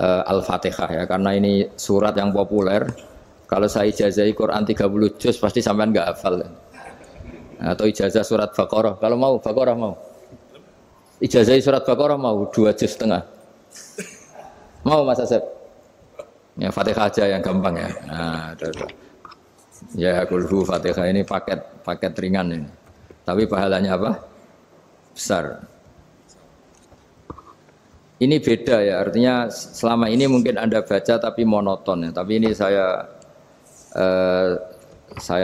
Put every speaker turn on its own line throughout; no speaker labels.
Al-Fatihah ya, karena ini surat yang populer. Kalau saya ijazahi Quran 30 juz pasti sampean nggak hafal. Atau ijazah surat Baqarah. Kalau mau Baqarah mau. Ijazahi surat Baqarah mau 2 juz setengah. Mau Mas Asep? Ya Fatihah aja yang gampang ya. Nah, ya kulhu Fatihah ini paket ringan ini. Tapi pahalanya apa? Besar. Ini beda ya, artinya selama ini mungkin Anda baca tapi monoton ya. Tapi ini saya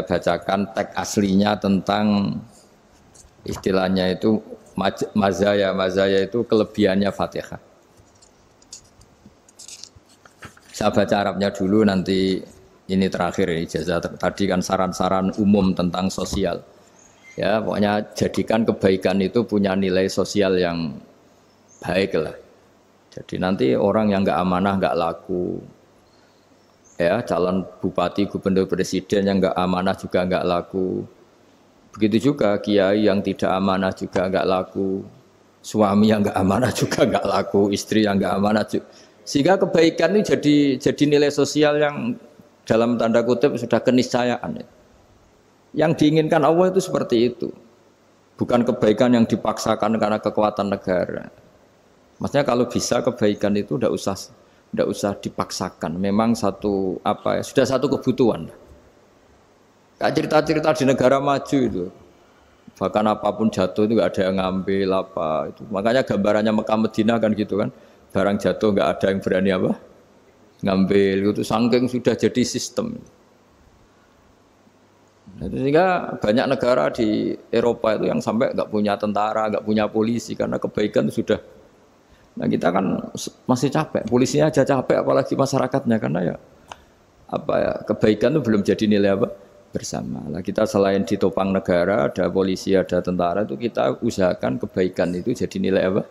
bacakan teks aslinya tentang istilahnya itu mazaya itu kelebihannya Fatihah. Saya baca Arabnya dulu, nanti ini terakhir ya, ijazah tadi kan saran-saran umum tentang sosial. Ya, pokoknya jadikan kebaikan itu punya nilai sosial yang baik lah. Jadi nanti orang yang nggak amanah nggak laku, ya calon bupati, gubernur, presiden yang nggak amanah juga nggak laku. Begitu juga kiai yang tidak amanah juga nggak laku, suami yang nggak amanah juga nggak laku, istri yang nggak amanah juga. Sehingga kebaikan ini jadi nilai sosial yang dalam tanda kutip sudah keniscayaan. Yang diinginkan Allah itu seperti itu, bukan kebaikan yang dipaksakan karena kekuatan negara. Maksudnya kalau bisa kebaikan itu tidak usah dipaksakan. Memang sudah satu kebutuhan. Kayak cerita-cerita di negara maju itu, bahkan apapun jatuh itu nggak ada yang ngambil apa itu. Makanya gambarannya Mekah Medina kan gitu kan, barang jatuh nggak ada yang berani apa ngambil itu, saking sudah jadi sistem. Nah, sehingga banyak negara di Eropa itu yang sampai nggak punya tentara, nggak punya polisi karena kebaikan sudah. Nah kita kan masih capek, polisinya aja capek, apalagi masyarakatnya, karena ya kebaikan itu belum jadi nilai apa bersama. Nah kita selain ditopang negara, ada polisi, ada tentara, itu kita usahakan kebaikan itu jadi nilai apa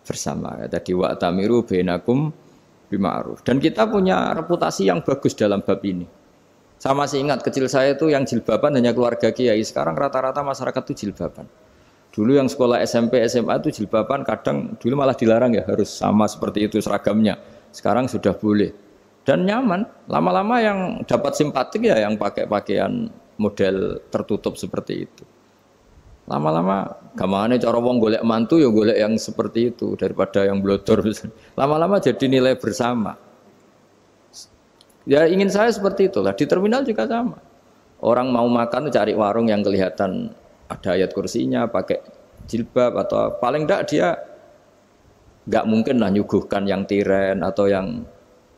bersama. Tadi wa'tamiru bainakum bima'ruf. Dan kita punya reputasi yang bagus dalam bab ini. Saya masih ingat kecil saya itu yang jilbaban hanya keluarga kiai. Sekarang rata-rata masyarakat itu jilbaban. Dulu yang sekolah SMP, SMA itu jilbaban kadang dulu malah dilarang ya, harus sama seperti itu seragamnya. Sekarang sudah boleh. Dan nyaman. Lama-lama yang dapat simpatik ya yang pakai pakaian model tertutup seperti itu. Lama-lama gamane cara wong golek mantu ya golek yang seperti itu daripada yang blodor. Lama-lama jadi nilai bersama. Ya ingin saya seperti itulah. Di terminal juga sama. Orang mau makan cari warung yang kelihatan ada ayat kursinya, pakai jilbab, atau paling enggak dia enggak mungkin lah nyuguhkan yang tiren atau yang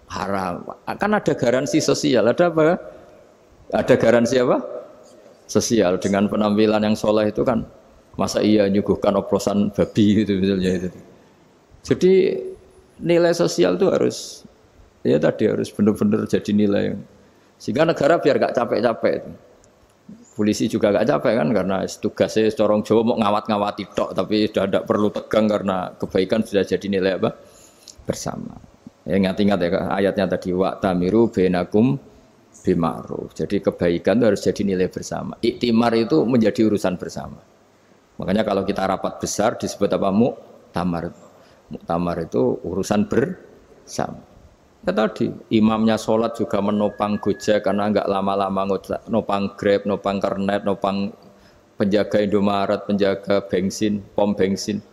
haram. Kan ada garansi sosial, ada apa? Ada garansi apa? Sosial. Dengan penampilan yang soleh itu kan, masa iya nyuguhkan oplosan babi gitu misalnya itu. Jadi nilai sosial itu harus benar-benar jadi nilai. Sehingga negara biar enggak capek-capek itu. Polisi juga gak capek kan, karena tugasnya corong Jawa mau ngawat-ngawati tok, tapi sudah tidak perlu tegang karena kebaikan sudah jadi nilai apa bersama. Ya, ingat-ingat ya ayatnya tadi, wa'tamiru bainakum bima'ruf. Jadi kebaikan itu harus jadi nilai bersama. Iktimar itu menjadi urusan bersama. Makanya kalau kita rapat besar disebut apa? Muktamar. Muktamar itu urusan bersama. Ya tadi, imamnya sholat juga menopang Gojek karena enggak lama-lama nopang Grab, nopang Kernet, nopang penjaga Indomaret, penjaga bensin, pom bensin.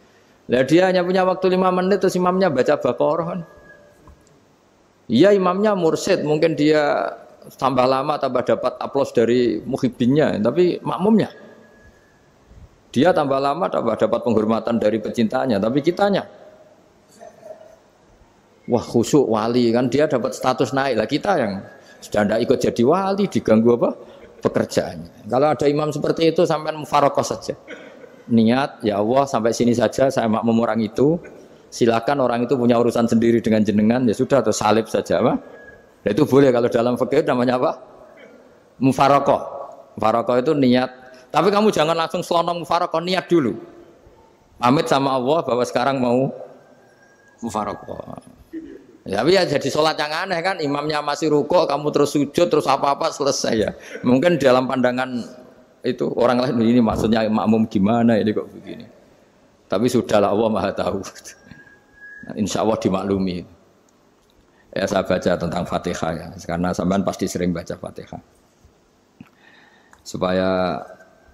Lah dia hanya punya waktu 5 menit terus imamnya baca Baqarah kan. Iya imamnya mursyid, mungkin dia tambah lama tambah dapat aplaus dari muhibbinnya, tapi makmumnya dia tambah lama tambah dapat penghormatan dari pecintanya, tapi kitanya wah khusyuk wali kan, dia dapat status naik lah, kita yang sudah tidak ikut jadi wali diganggu apa pekerjaannya. Kalau ada imam seperti itu sampai mufarokoh saja, niat ya Allah sampai sini saja saya makmum orang itu, silakan orang itu punya urusan sendiri dengan jenengan ya sudah, atau salib saja apa. Nah, itu boleh kalau dalam fikih namanya apa mufarokoh. Mufarokoh itu niat, tapi kamu jangan langsung selonong mufarokoh, niat dulu pamit sama Allah bahwa sekarang mau mufarokoh. Ya, tapi ya jadi sholat yang aneh kan, imamnya masih rukuk, kamu terus sujud, terus apa-apa selesai ya. Mungkin dalam pandangan itu orang lain ini maksudnya makmum gimana ini kok begini. Tapi sudahlah Allah Maha tahu. Nah, insya Allah dimaklumi. Ya saya baca tentang Fatihah ya, karena sampean pasti sering baca Fatihah. Supaya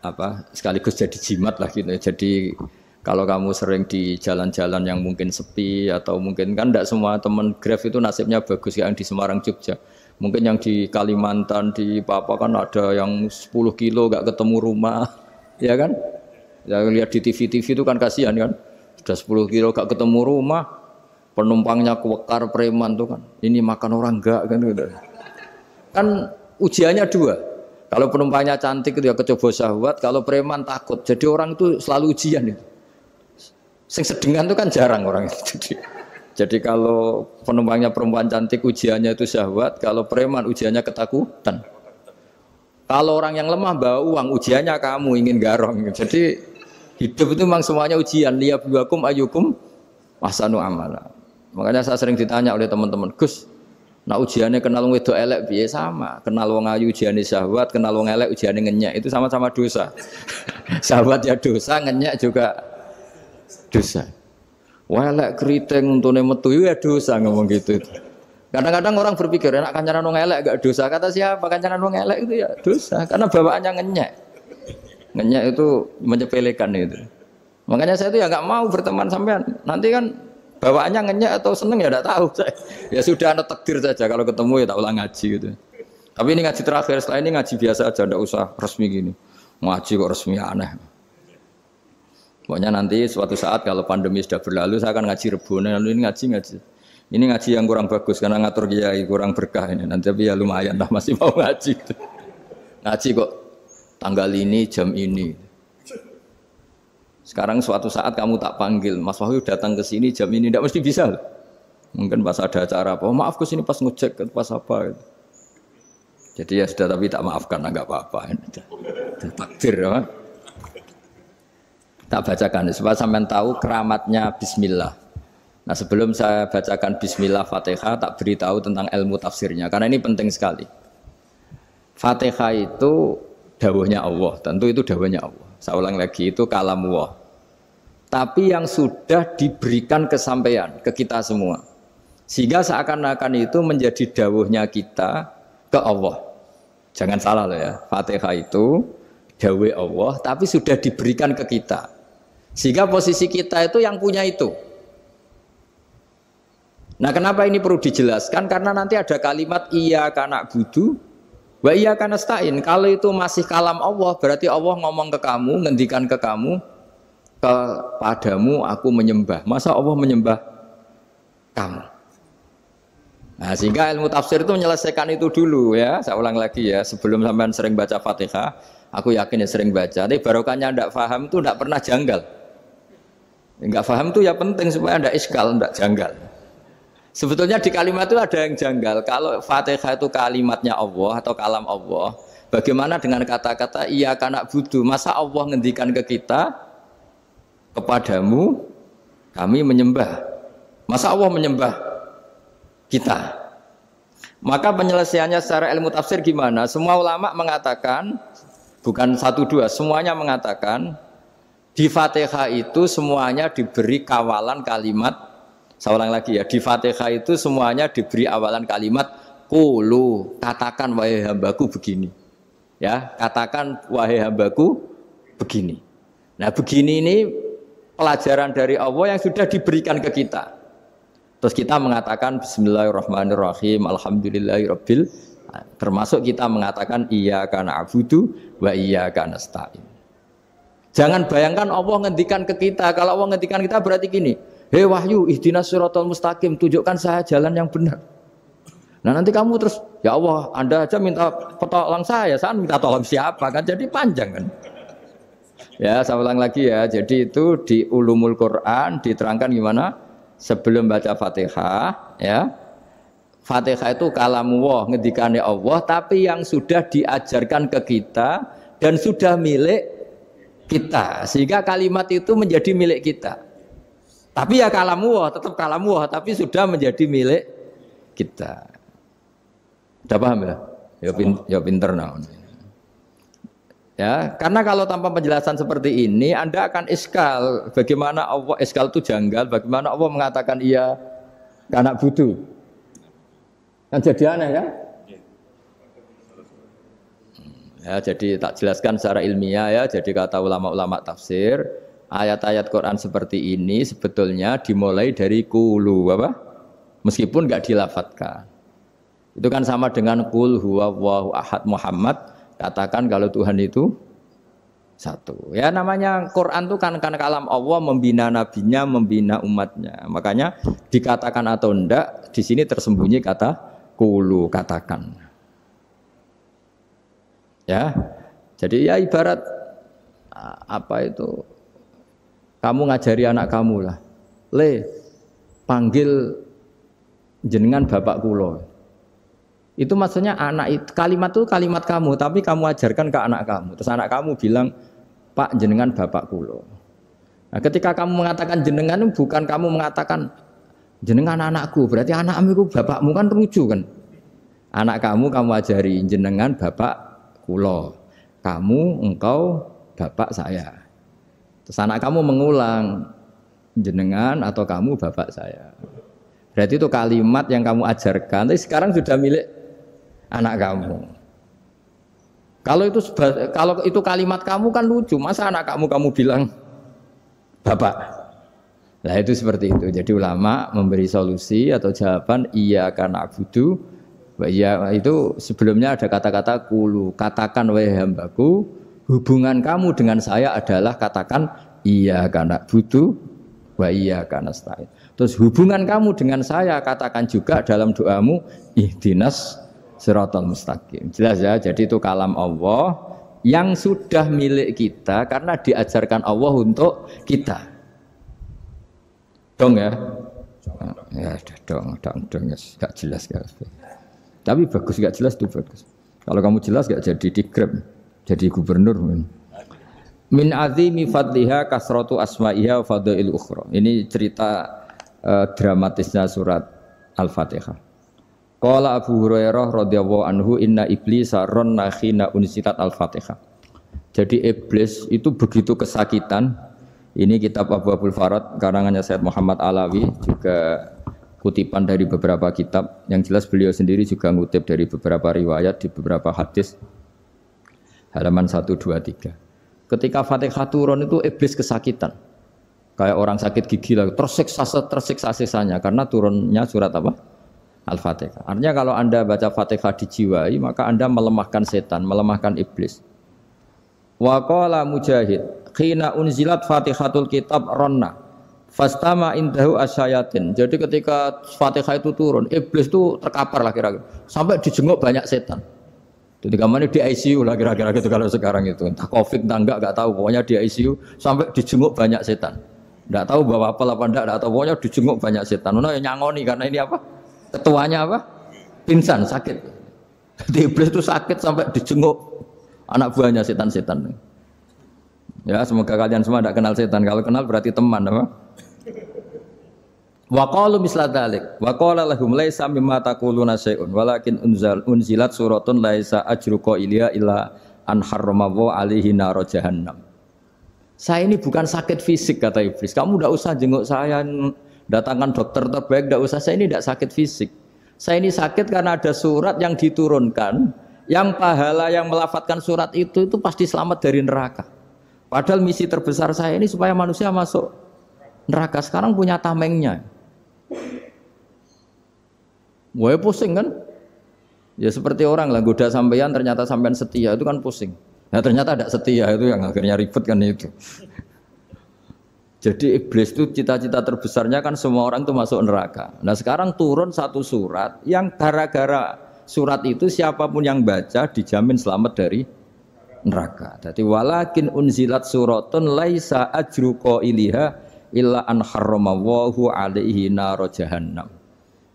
apa? Sekaligus jadi jimat lah gitu. Jadi kalau kamu sering di jalan-jalan yang mungkin sepi atau mungkin kan tidak semua teman Grab itu nasibnya bagus yang di Semarang Jogja. Mungkin yang di Kalimantan di Papua kan ada yang 10 kilo gak ketemu rumah, ya kan? Ya lihat di TV-TV itu kan kasihan kan. Sudah 10 kilo gak ketemu rumah, penumpangnya kewekar preman tuh kan. Ini makan orang enggak kan gitu. Kan ujiannya dua. Kalau penumpangnya cantik itu ya kecoba syahwat, kalau preman takut. Jadi orang itu selalu ujian itu. Sing sedengan itu kan jarang orang itu. Jadi kalau penumpangnya perempuan cantik ujiannya itu syahwat, kalau preman ujiannya ketakutan. Kalau orang yang lemah bawa uang ujiannya kamu ingin garong. Jadi hidup itu memang semuanya ujian. Liyabluwakum ayyukum ahsanu amala. Makanya saya sering ditanya oleh teman-teman, Gus, nah ujiannya kenal wong wedok elek piye sama? Kenal wong ayu ujiannya syahwat, kenal wong elek ujiannya ngenyek, itu sama-sama dosa. Syahwat ya dosa, ngenyek juga dosa. Wah elek keriting untune metu ya dosa ngomong gitu. Kadang-kadang orang berpikir enak kancanan wong elek gak dosa. Kata siapa kancanan wong elek itu ya dosa karena bawaannya ngenyek. Ngenyek itu menyepelekan itu. Makanya saya itu ya nggak mau berteman sampean. Nanti kan bawaannya ngenyek atau seneng ya tidak tahu saya. Ya sudah ada takdir saja kalau ketemu ya tak ulang ngaji gitu. Tapi ini ngaji terakhir, setelah ini ngaji biasa aja, tidak usah resmi gini. Ngaji kok resmi aneh. Pokoknya nanti suatu saat kalau pandemi sudah berlalu saya akan ngaji Rebone, lalu ini ngaji. Ini ngaji yang kurang bagus karena ngatur kiai kurang berkah ini. Nanti tapi ya lumayan lah masih mau ngaji. Ngaji kok tanggal ini jam ini. Sekarang suatu saat kamu tak panggil, Mas Wahyu datang ke sini jam ini tidak mesti bisa. Mungkin pas ada acara apa, oh, maaf ke sini pas ngecek pas apa. Gitu. Jadi ya sudah tapi tak maafkan enggak apa-apa. Takdir ya. Tak bacakan supaya sampean tahu keramatnya bismillah. Nah, sebelum saya bacakan bismillah Fatihah tak beritahu tentang ilmu tafsirnya karena ini penting sekali. Fatihah itu dawuhnya Allah, tentu itu dawuhnya Allah. Saya ulang lagi itu kalamullah. Tapi yang sudah diberikan kesampaian ke kita semua. Sehingga seakan-akan itu menjadi dawuhnya kita ke Allah. Jangan salah loh ya. Fatihah itu dawuh Allah tapi sudah diberikan ke kita. Sehingga posisi kita itu yang punya itu. Nah kenapa ini perlu dijelaskan? Karena nanti ada kalimat iyyaka na'budu wa iyyaka nasta'in. Kalau itu masih kalam Allah, berarti Allah ngomong ke kamu, ngendikan ke kamu, kepadamu aku menyembah. Masa Allah menyembah kamu? Nah sehingga ilmu tafsir itu menyelesaikan itu dulu ya. Saya ulang lagi ya, sebelum sampean sering baca Fatihah, aku yakin ya sering baca. Tapi barokahnya tidak paham itu tidak pernah janggal. Enggak paham itu ya penting supaya tidak iskal, tidak janggal. Sebetulnya di kalimat itu ada yang janggal. Kalau Fatihah itu kalimatnya Allah atau kalam Allah, bagaimana dengan kata-kata iyyaka na'budu? Masa Allah ngendikan ke kita, kepadamu kami menyembah. Masa Allah menyembah kita? Maka penyelesaiannya secara ilmu tafsir gimana? Semua ulama mengatakan, bukan satu dua, semuanya mengatakan di Fatihah itu semuanya diberi kawalan kalimat. Saya ulang lagi ya, di Fatihah itu semuanya diberi awalan kalimat qulu, katakan wahai hambaku begini. Ya, katakan wahai hambaku begini. Nah, begini ini pelajaran dari Allah yang sudah diberikan ke kita. Terus kita mengatakan bismillahirrahmanirrahim, alhamdulillahirabbil, termasuk kita mengatakan iyyaka na'budu wa iyyaka nasta'in. Jangan bayangkan Allah ngendikan ke kita. Kalau Allah ngendikan kita berarti gini, hei wahyu ihdinas siratal mustaqim, tunjukkan saya jalan yang benar. Nah nanti kamu terus, ya Allah Anda aja minta tolong saya minta tolong siapa kan, jadi panjang kan. Ya saya ulang lagi ya, jadi itu di ulumul Quran diterangkan gimana sebelum baca Fatihah ya. Fatihah itu kalamullah, ngendikannya Allah, tapi yang sudah diajarkan ke kita dan sudah milik kita, sehingga kalimat itu menjadi milik kita. Tapi ya kalamullah, tetap kalamullah, tapi sudah menjadi milik kita. Sudah paham ya? Ya pinter nah. Ya, karena kalau tanpa penjelasan seperti ini, Anda akan iskal. Bagaimana Allah iskal itu janggal? Bagaimana Allah mengatakan iya karena butuh? Kan jadi aneh kan? Ya, jadi tak jelaskan secara ilmiah ya. Jadi kata ulama-ulama tafsir, ayat-ayat Quran seperti ini sebetulnya dimulai dari kulu apa? Meskipun nggak dilafatkan. Itu kan sama dengan qul huwallahu ahad Muhammad, katakan kalau Tuhan itu satu. Ya namanya Quran itu kan kalam Allah membina nabinya, membina umatnya. Makanya dikatakan atau enggak, di sini tersembunyi kata qulu, katakan. Ya, jadi ya ibarat apa itu? Kamu ngajari anak kamu lah, panggil jenengan bapak kulo. Itu maksudnya anak itu kalimat kamu, tapi kamu ajarkan ke anak kamu. Terus anak kamu bilang, Pak jenengan bapak kulo. Nah, ketika kamu mengatakan jenengan, bukan kamu mengatakan jenengan anakku, berarti anakmu itu bapakmu, kan lucu kan? Anak kamu ajari jenengan bapak kulo, kamu engkau bapak saya. Terus anak kamu mengulang jenengan atau kamu bapak saya. Berarti itu kalimat yang kamu ajarkan, tapi sekarang sudah milik anak kamu. Kalau itu kalimat kamu kan lucu, masa anak kamu bilang bapak. Nah itu seperti itu. Jadi ulama memberi solusi atau jawaban iya karena abudu. Ya itu sebelumnya ada kata-kata kulu, katakan wahai hambaku, hubungan kamu dengan saya adalah katakan iya karena butuh, wa iya karena stain. Terus hubungan kamu dengan saya katakan juga dalam doamu ihdinas siratal mustaqim. Jelas ya, jadi itu kalam Allah yang sudah milik kita karena diajarkan Allah untuk kita. Dong ya? Ya dong, gak jelas ya. Tapi bagus, gak jelas itu bagus. Kalau kamu jelas gak jadi digrab, jadi gubernur. Min azimi fadliha kasratu asma'iha fadail ukhra. Ini cerita dramatisnya surat Al-Fatihah. Qala Abu Hurairah radhiyallahu anhu inna iblisa ranna khina unsilat Al-Fatihah. Jadi iblis itu begitu kesakitan. Ini kitab Abu Abul Farad karangannya Sayyid Muhammad Alawi, juga kutipan dari beberapa kitab. Yang jelas beliau sendiri juga ngutip dari beberapa riwayat di beberapa hadis. Halaman 1, 2, 3. Ketika Fatihah turun itu iblis kesakitan. Kayak orang sakit gigi lah, tersiksa sisanya karena turunnya surat apa? Al-Fatihah. Artinya kalau Anda baca Fatihah dijiwai, maka Anda melemahkan setan, melemahkan iblis. Wa qala Mujahid, khina unzilat Fatihatul kitab ronna fastama indahu asyayatin. Jadi ketika Fatihah itu turun, iblis itu terkapar lah kira-kira. Sampai dijenguk banyak setan. Jadi kemana di ICU lah kira-kira gitu kalau sekarang itu. Entah COVID entah enggak tahu. Pokoknya di ICU sampai dijenguk banyak setan. Enggak tahu bawa apa enggak tahu. Pokoknya dijenguk banyak setan. Ono yang nyangoni karena ini apa? Ketuanya apa? Pingsan, sakit. Jadi iblis itu sakit sampai dijenguk anak buahnya setan-setan. Ya, semoga kalian semua tidak kenal setan. Kalau kenal berarti teman, apa? Wa qalu misla dzalik. Wa qala lahum laisa mimma taquluna syai'un walakin unzilat suratun laisa ajru qailiha illa an harramahu alaihi nar jahannam. Saya ini bukan sakit fisik kata iblis. Kamu tidak usah jenguk saya, datangkan dokter terbaik, tidak usah. Saya ini tidak sakit fisik. Saya ini sakit karena ada surat yang diturunkan, yang pahala yang melafadzkan surat itu pasti selamat dari neraka. Padahal misi terbesar saya ini supaya manusia masuk neraka. Sekarang punya tamengnya. Wah pusing kan? Ya seperti orang lah goda sampean ternyata sampean setia itu kan pusing. Nah ternyata tidak setia itu yang akhirnya ribet kan itu. Jadi iblis itu cita-cita terbesarnya kan semua orang itu masuk neraka. Nah sekarang turun satu surat yang gara-gara surat itu siapapun yang baca dijamin selamat dari neraka. Jadi walakin unzilat suratun laisa ajru qailiha illa an harramahu alaihi nar jahannam.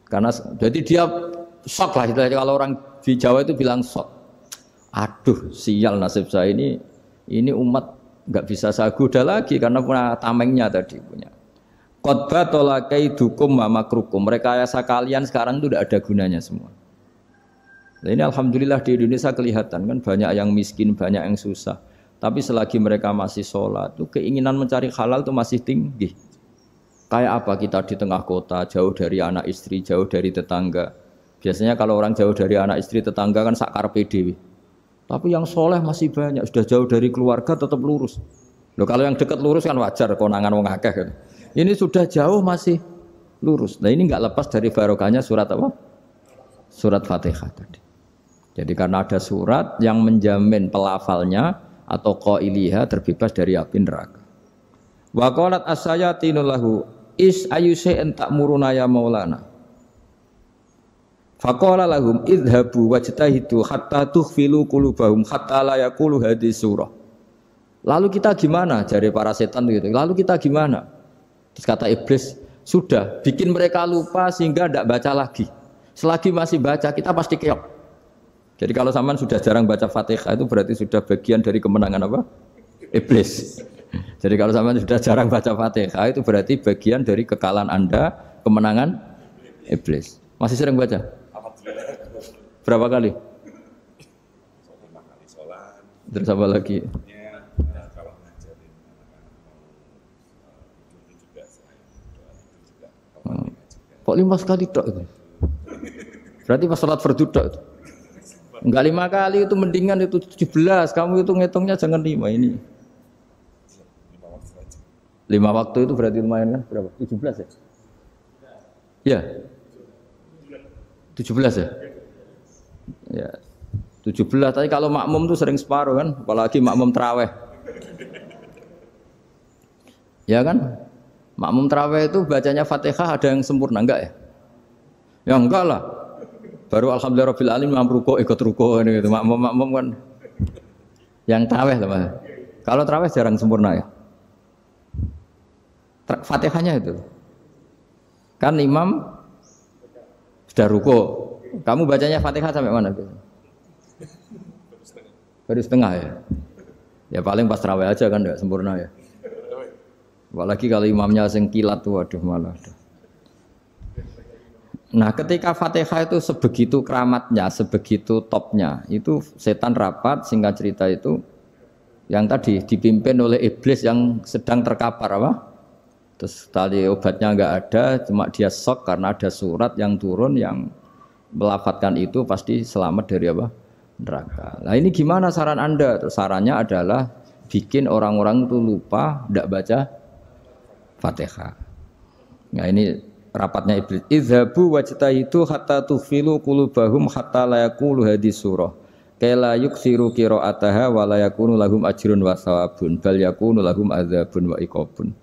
Karena jadi dia shock lah kalau orang di Jawa itu bilang shock. Aduh sial nasib saya ini umat nggak bisa saya goda lagi karena punya tamengnya tadi punya. Qad batala kaidukum wa makrukum. Rekayasa kalian sekarang itu tidak ada gunanya semua. Nah, ini alhamdulillah di Indonesia kelihatan kan banyak yang miskin, banyak yang susah. Tapi selagi mereka masih sholat, tuh keinginan mencari halal itu masih tinggi. Kayak apa kita di tengah kota, jauh dari anak istri, jauh dari tetangga. Biasanya kalau orang jauh dari anak istri tetangga kan sakar PDW. Tapi yang soleh masih banyak, sudah jauh dari keluarga tetap lurus. Loh kalau yang dekat lurus kan wajar, konangan wong akeh kan. Ini sudah jauh masih lurus. Nah ini nggak lepas dari barokahnya surat apa? Surat Fatihah tadi. Jadi karena ada surat yang menjamin pelafalnya atau qailiha terbebas dari api neraka. Wa qalat as-sayatinu lahu is ayyusa'in ta'muruna ya maulana. Faqala lahum idhabu wajtahidu hatta tukhfilu qulubahum hatta la yaqulu hadhihi surah. Lalu kita gimana? Jari para setan gitu. Lalu kita gimana? Terus kata iblis, sudah bikin mereka lupa sehingga tidak baca lagi. Selagi masih baca kita pasti keok. Jadi kalau sampean sudah jarang baca Fatihah itu berarti sudah bagian dari kemenangan apa? Iblis. Jadi kalau sampean sudah jarang baca Fatihah itu berarti bagian dari kekalahan Anda, kemenangan iblis. Masih sering baca? Berapa kali? 5
kali sholat.
Terus apa lagi?
Kalau ngajarin anak-anak itu juga saya doa itu juga.
Kok 5 kali tok itu? Berarti pas sholat fardu tok itu? Enggak 5 kali itu mendingan itu 17. Kamu itu ngitungnya jangan 5 ini.
5 waktu saja.
5 waktu itu berarti lumayan kan? Berapa? 17 ya? Ya. 17 ya? Ya. 17 tapi kalau makmum tuh sering separuh kan, apalagi makmum tarawih. Ya kan? Makmum tarawih itu bacanya Fatihah ada yang sempurna enggak ya? Ya enggak lah. Baru alhamdulillahirabbil alamin imam ruku ikut ruku gitu. Makmum kan yang tarawih lah Mas. Kalau tarawih jarang sempurna ya. Fatihahnya itu. Kan imam sudah ruku. Kamu bacanya Fatihah sampai mana? Baru setengah ya. Ya paling pas tarawih aja kan enggak sempurna ya. Apalagi kalau imamnya sing kilat tuh waduh malah. Nah, ketika Fatihah itu sebegitu keramatnya, sebegitu topnya, itu setan rapat, singkat cerita itu yang tadi dipimpin oleh iblis yang sedang terkapar apa? Terus tali obatnya enggak ada, cuma dia shock karena ada surat yang turun yang melafatkan itu pasti selamat dari apa? Neraka. Nah ini gimana saran Anda? Terus sarannya adalah bikin orang-orang itu lupa, tidak baca Fatihah. Nah ini rapatnya iblis. Idhabu wajtahidu hatta tukhfilu qulubahum hatta la yaqulu hadhihi surah. Kala yuksiru qira'ataha wa la yakunu lahum ajrun wa thawabun bal yakunu lahum adzabun wa iqabun.